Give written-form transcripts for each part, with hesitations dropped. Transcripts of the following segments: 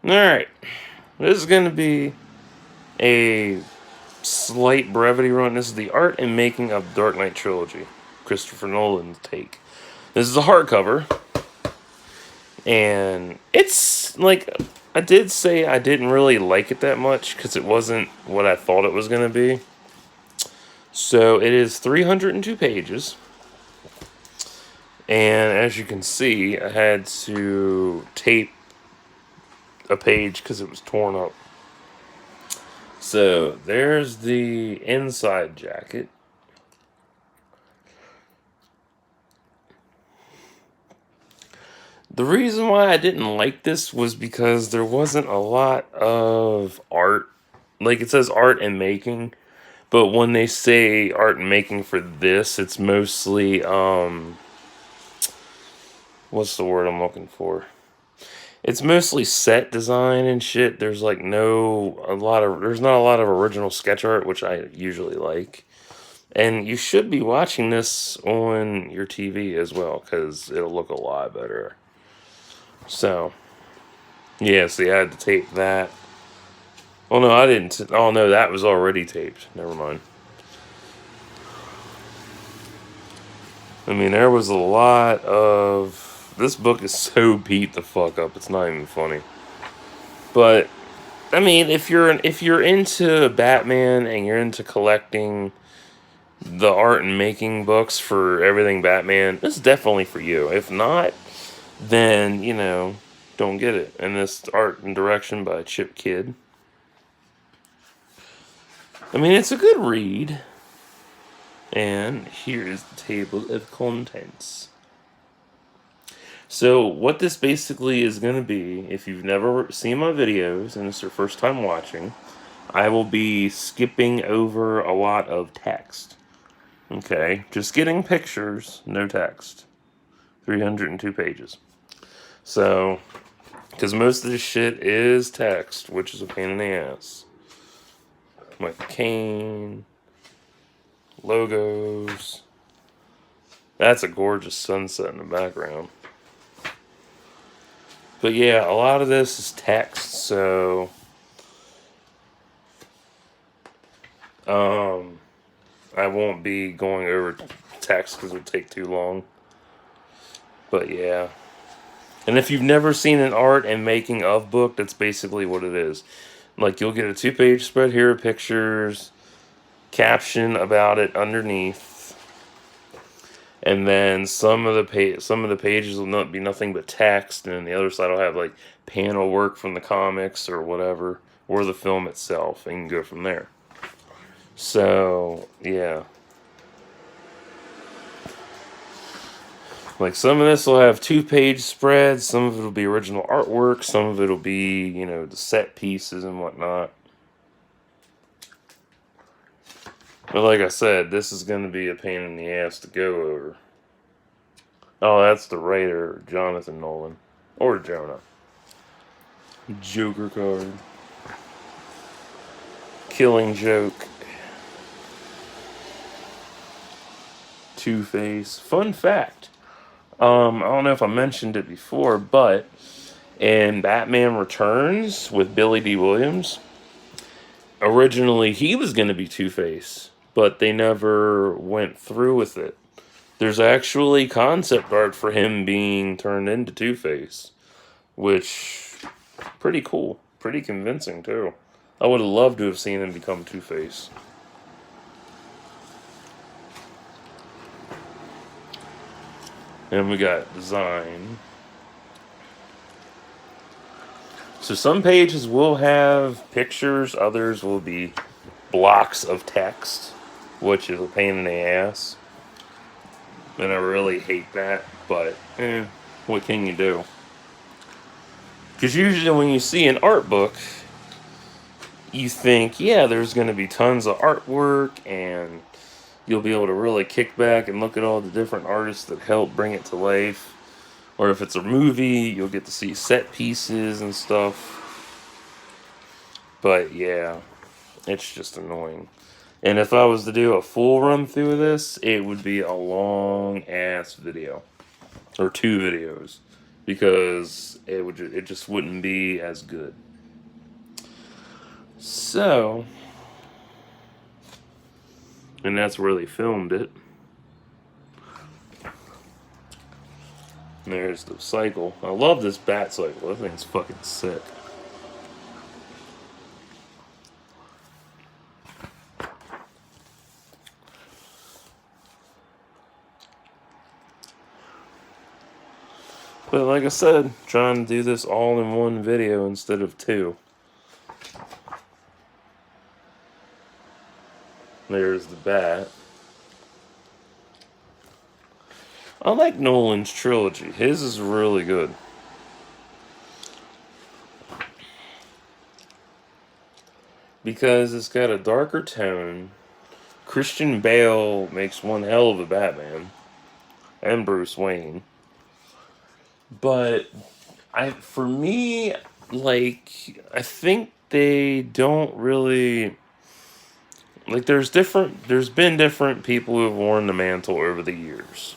Alright. This is going to be a slight brevity run. This is the art and making of Dark Knight Trilogy. Christopher Nolan's take. This is a hardcover. And it's like, I did say I didn't really like it that much because it wasn't what I thought it was going to be. So it is 302 pages. And as you can see, I had to tape a page because it was torn up. So there's the inside jacket. The reason why I didn't like this was because there wasn't a lot of art. Like, it says art and making, but when they say art and making for this, it's mostly, what's the word I'm looking for? It's mostly set design and shit. There's like there's not a lot of original sketch art, which I usually like. And you should be watching this on your TV as well, because it'll look a lot better. So, yeah, see, I had to tape that. Oh, no, I didn't. Oh, no, that was already taped. Never mind. I mean, there was a lot of... This book is so beat the fuck up, it's not even funny. But, I mean, if you're into Batman and you're into collecting the art and making books for everything Batman, this is definitely for you. If not, then, you know, don't get it. And this art and direction by Chip Kidd. I mean, it's a good read. And here's the table of contents. So, what this basically is going to be, if you've never seen my videos and it's your first time watching, I will be skipping over a lot of text. Okay, just getting pictures, no text. 302 pages. So, because most of this shit is text, which is a pain in the ass. Like cane, logos. That's a gorgeous sunset in the background. But yeah, a lot of this is text, so I won't be going over text because it would take too long. But yeah. And if you've never seen an art and making of book, that's basically what it is. Like, you'll get a 2-page spread here of pictures, caption about it underneath. And then some of the pages will not be nothing but text, and the other side will have like panel work from the comics or whatever, or the film itself, and you can go from there. So yeah, like some of this will have 2-page spreads, some of it will be original artwork, some of it will be, you know, the set pieces and whatnot. But like I said, this is going to be a pain in the ass to go over. Oh, that's the writer, Jonathan Nolan. Or Jonah. Joker card. Killing Joke. Two-Face. Fun fact. I don't know if I mentioned it before, but in Batman Returns with Billy D. Williams, originally he was going to be Two-Face, but they never went through with it. There's actually concept art for him being turned into Two-Face, which, pretty cool. Pretty convincing, too. I would have loved to have seen him become Two-Face. And we got design. So some pages will have pictures, others will be blocks of text, which is a pain in the ass. And I really hate that, but what can you do? Because usually when you see an art book, you think, yeah, there's going to be tons of artwork, and you'll be able to really kick back and look at all the different artists that help bring it to life. Or if it's a movie, you'll get to see set pieces and stuff. But yeah, it's just annoying. And if I was to do a full run through of this, it would be a long ass video. Or 2 videos. because it just wouldn't be as good. So, and that's where they filmed it. And there's the cycle. I love this bat cycle. That thing's fucking sick. But like I said, trying to do this all in one video instead of two. There's the bat. I like Nolan's trilogy. His is really good. Because it's got a darker tone. Christian Bale makes one hell of a Batman. And Bruce Wayne. But for me, like, I think they don't really, like, there's been different people who have worn the mantle over the years.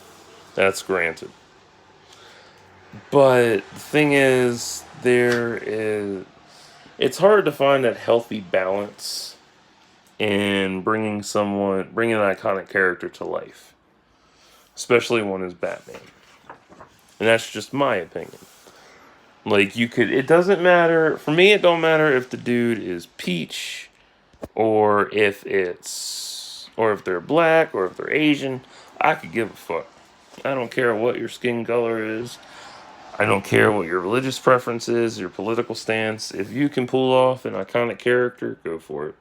That's granted. But the thing is, it's hard to find that healthy balance in bringing an iconic character to life. Especially one as Batman. And that's just my opinion. Like, it doesn't matter, for me it don't matter if the dude is peach, or if they're black, or if they're Asian. I could give a fuck. I don't care what your skin color is. I don't care what your religious preference is, your political stance. If you can pull off an iconic character, go for it.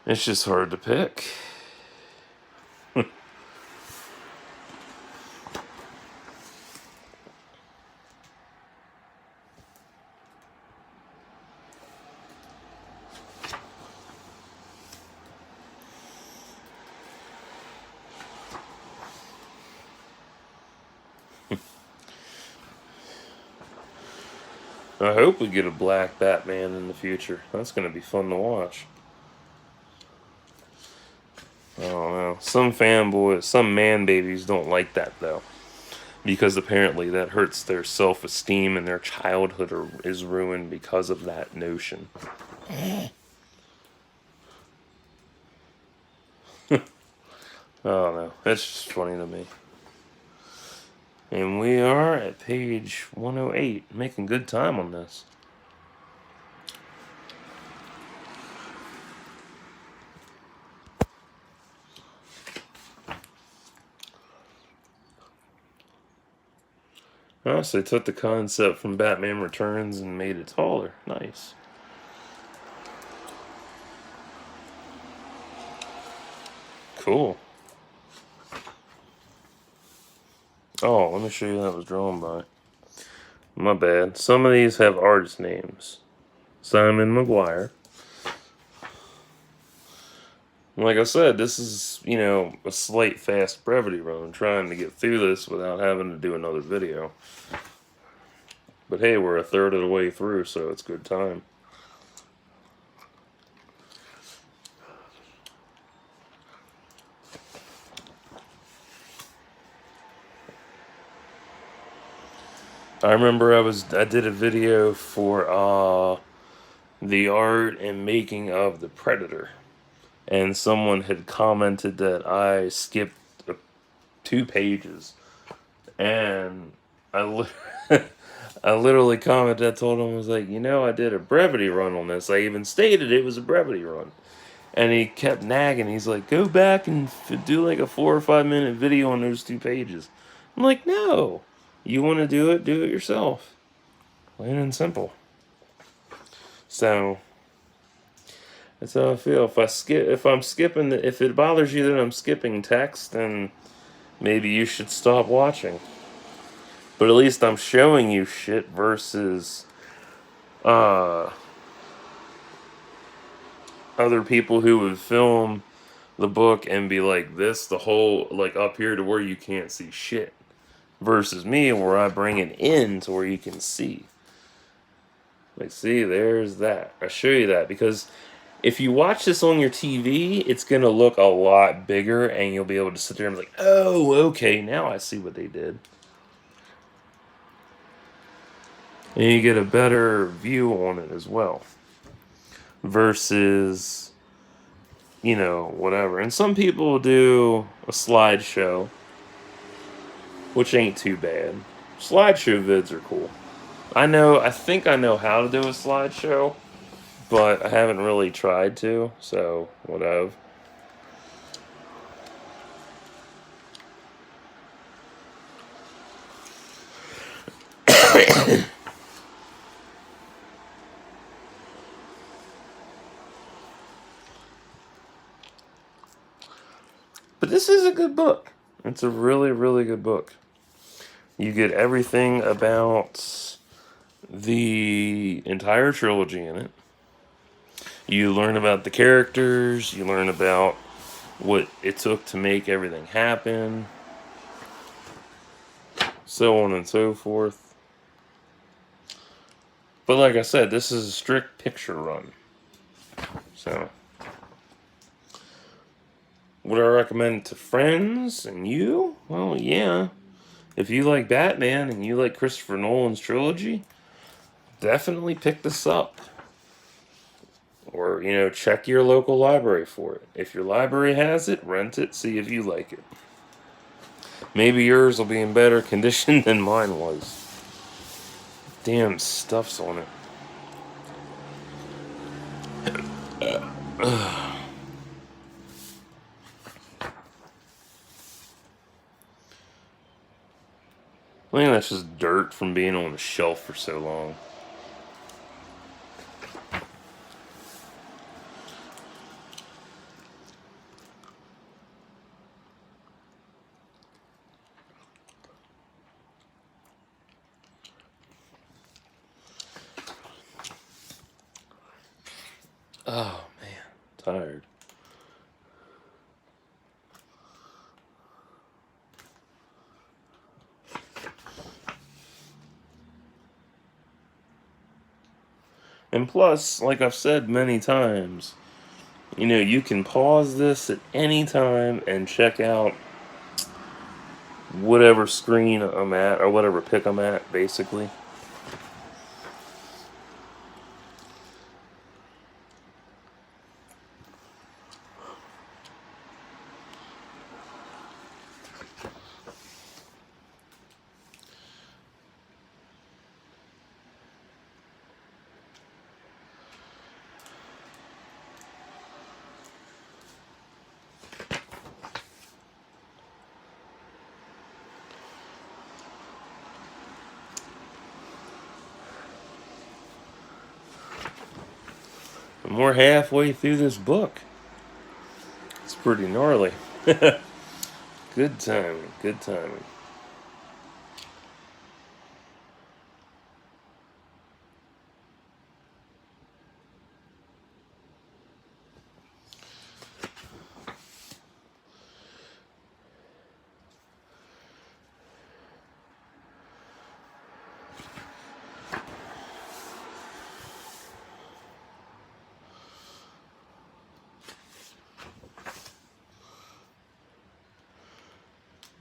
It's just hard to pick. I hope we get a black Batman in the future. That's going to be fun to watch. I don't know. Some man babies don't like that, though. Because apparently that hurts their self-esteem and their childhood is ruined because of that notion. I don't know. It's just funny to me. And we are at page 108, making good time on this. Oh, so they took the concept from Batman Returns and made it taller. Nice. Cool. Oh, let me show you how it was drawn by. My bad. Some of these have artist names. Simon McGuire. Like I said, this is, a slight fast brevity run. Trying to get through this without having to do another video. But hey, we're a third of the way through, so it's good time. I remember I did a video for the art and making of the Predator, and someone had commented that I skipped 2 pages, and I literally commented. I told him, I was like, I did a brevity run on this. I even stated it was a brevity run, and he kept nagging. He's like, go back and do like a 4 or 5 minute video on those 2 pages. I'm like, no. You want to do it yourself. Plain and simple. So that's how I feel. If it bothers you that I'm skipping text, then maybe you should stop watching. But at least I'm showing you shit versus other people who would film the book and be like this, the whole, like up here to where you can't see shit. Versus me, where I bring it in to where you can see. Like, see, there's that. I show you that because if you watch this on your TV, it's going to look a lot bigger, and you'll be able to sit there and be like, oh, okay, now I see what they did. And you get a better view on it as well. Versus, you know, whatever. And some people do a slideshow, which ain't too bad. Slideshow vids are cool. I think I know how to do a slideshow, but I haven't really tried to, so whatever. But this is a good book. It's a really, really good book. You get everything about the entire trilogy in it. You learn about the characters. You learn about what it took to make everything happen. So on and so forth. But like I said, this is a strict picture run. So, would I recommend it to friends and you? Well, yeah. If you like Batman and you like Christopher Nolan's trilogy, definitely pick this up. Or, you know, check your local library for it. If your library has it, rent it, see if you like it. Maybe yours will be in better condition than mine was. Damn stuff's on it. I think that's just dirt from being on the shelf for so long. Oh, man. Tired. And plus, like I've said many times, you know, you can pause this at any time and check out whatever screen I'm at, or whatever pick I'm at, basically. And we're halfway through this book. It's pretty gnarly. Good timing, good timing.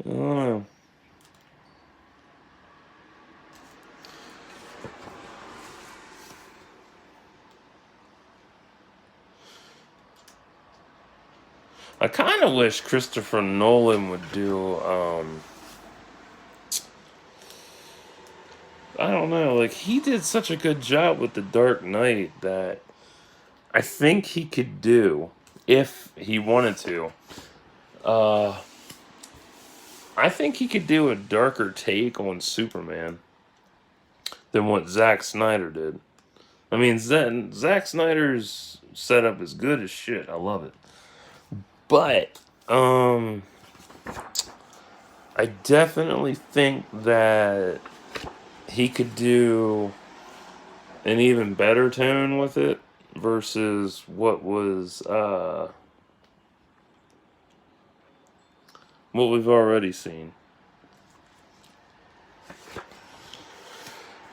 I don't know. I kind of wish Christopher Nolan would do, I don't know, like, he did such a good job with The Dark Knight that I think he could do, if he wanted to. I think he could do a darker take on Superman than what Zack Snyder did. I mean, Zack Snyder's setup is good as shit. I love it. But, I definitely think that he could do an even better tone with it versus what we've already seen.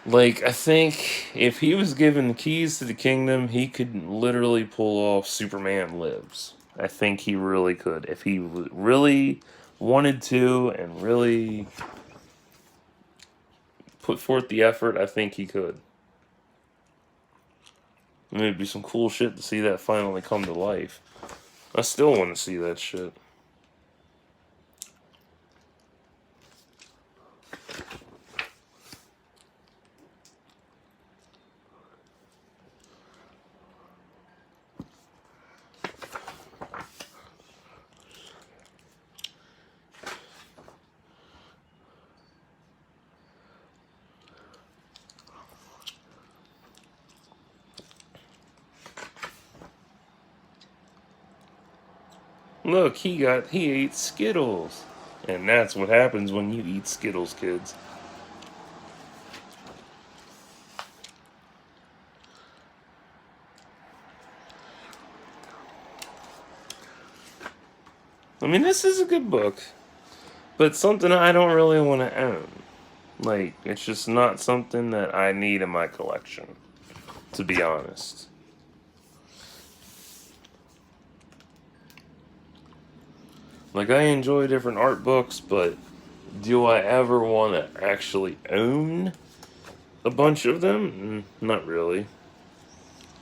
Like, I think if he was given the keys to the kingdom, he could literally pull off Superman Lives. I think he really could. If he really wanted to and really put forth the effort, I think he could. And it'd be some cool shit to see that finally come to life. I still want to see that shit. Look, he ate Skittles. And that's what happens when you eat Skittles, kids. I mean, this is a good book, but something I don't really want to own. Like, it's just not something that I need in my collection, to be honest. Like, I enjoy different art books, but do I ever want to actually own a bunch of them? Not really.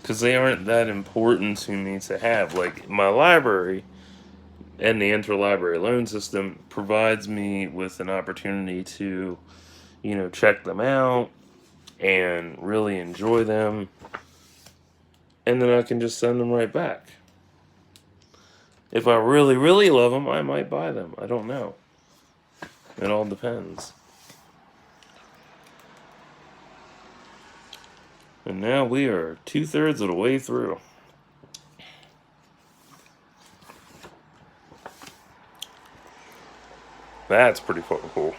Because they aren't that important to me to have. Like, my library and the interlibrary loan system provides me with an opportunity to, check them out and really enjoy them. And then I can just send them right back. If I really, really love them, I might buy them. I don't know. It all depends. And now we are 2/3 of the way through. That's pretty fucking cool.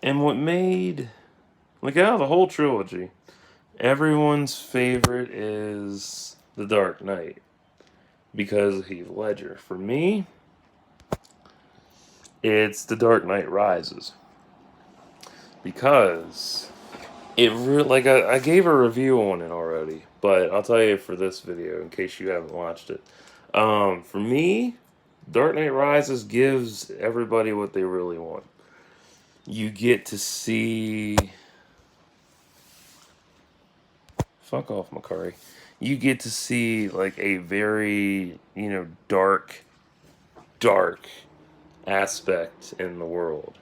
And what made, like, out of the whole trilogy, everyone's favorite is The Dark Knight because of Heath Ledger. For me, it's The Dark Knight Rises because I gave a review on it already, but I'll tell you for this video in case you haven't watched it. For me, Dark Knight Rises gives everybody what they really want. You get to see. Fuck off, Makari. You get to see like a very, dark aspect in the world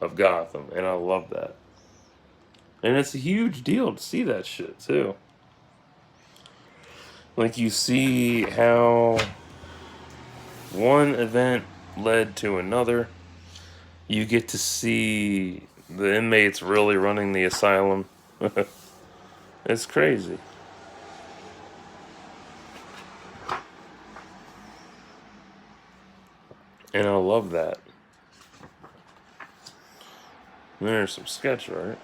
of Gotham, and I love that. And it's a huge deal to see that shit too. Like, you see how one event led to another. You get to see the inmates really running the asylum. It's crazy. And I love that. There's some sketch art.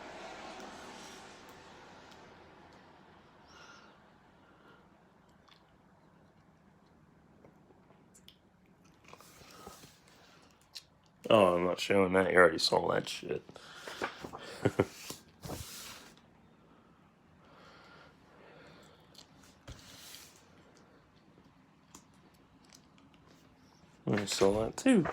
Oh, I'm not showing that. You already saw that shit. I saw that too.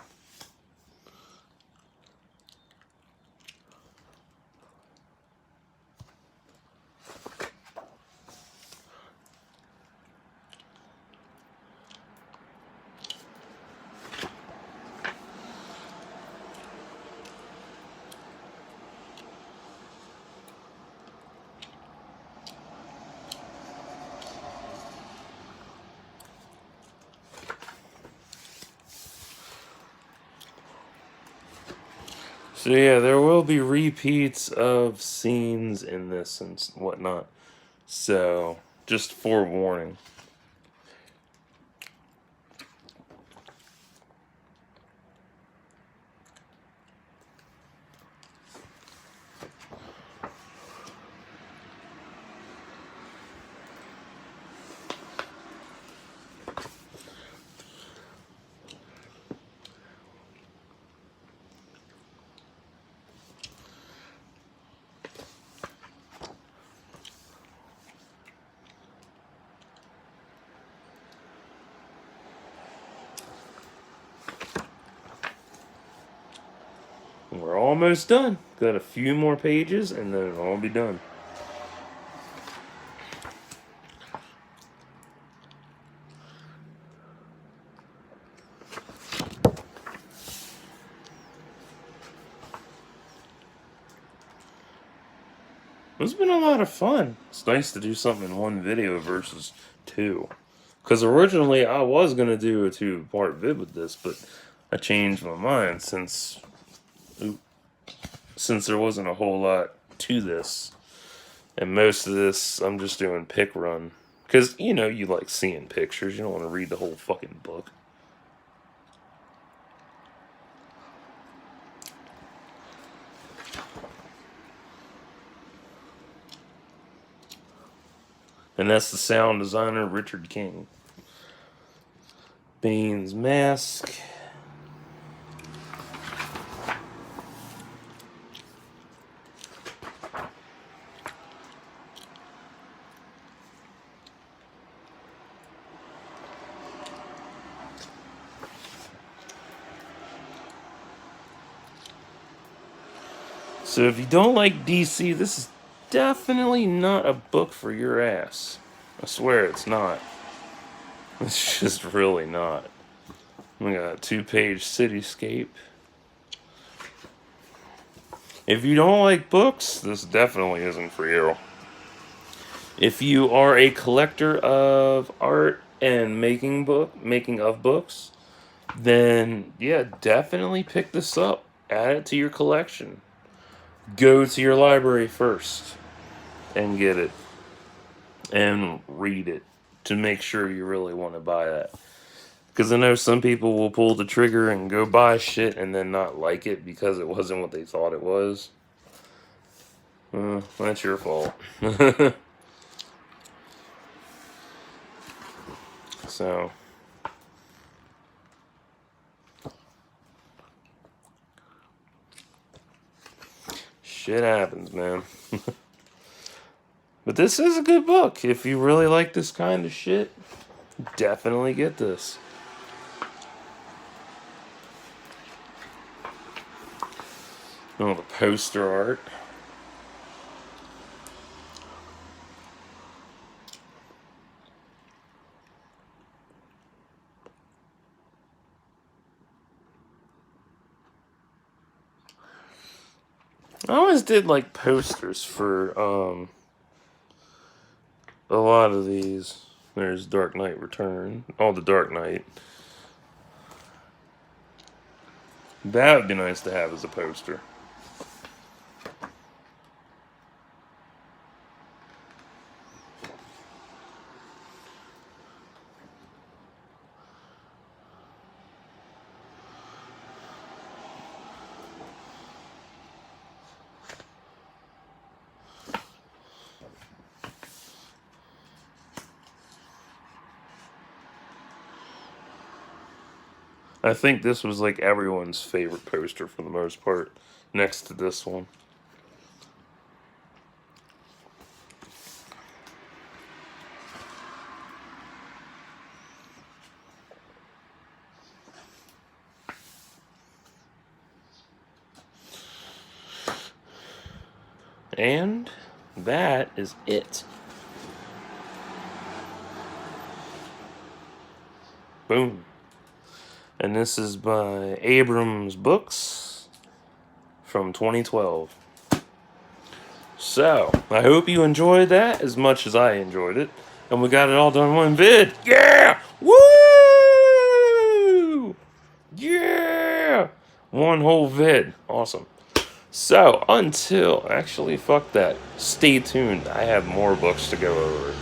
So yeah, there will be repeats of scenes in this and whatnot. So, just forewarning. We're almost done. Got a few more pages and then it'll all be done. It's been a lot of fun. It's nice to do something in one video versus two. Because originally I was going to do a 2-part vid with this, but I changed my mind since there wasn't a whole lot to this. And most of this I'm just doing pick run. Because, you know, you like seeing pictures. You don't want to read the whole fucking book. And that's the sound designer, Richard King. Bane's mask. So if you don't like DC, this is definitely not a book for your ass. I swear it's not. It's just really not. We got a 2-page cityscape. If you don't like books, this definitely isn't for you. If you are a collector of art and making of books, then yeah, definitely pick this up. Add it to your collection. Go to your library first and get it and read it to make sure you really want to buy that. Because I know some people will pull the trigger and go buy shit and then not like it because it wasn't what they thought it was. That's your fault. So, shit happens, man. But this is a good book. If you really like this kind of shit, definitely get this. Oh, the poster art. I always did like posters for a lot of these. There's Dark Knight Return. Oh, the Dark Knight. That would be nice to have as a poster. I think this was like everyone's favorite poster for the most part, next to this one. And that is it. Boom. And this is by abramsbooks from 2012. So, I hope you enjoyed that as much as I enjoyed it. And we got it all done in one vid. Yeah! Woo! Yeah! One whole vid. Awesome. So, until, actually, fuck that. Stay tuned. I have more books to go over.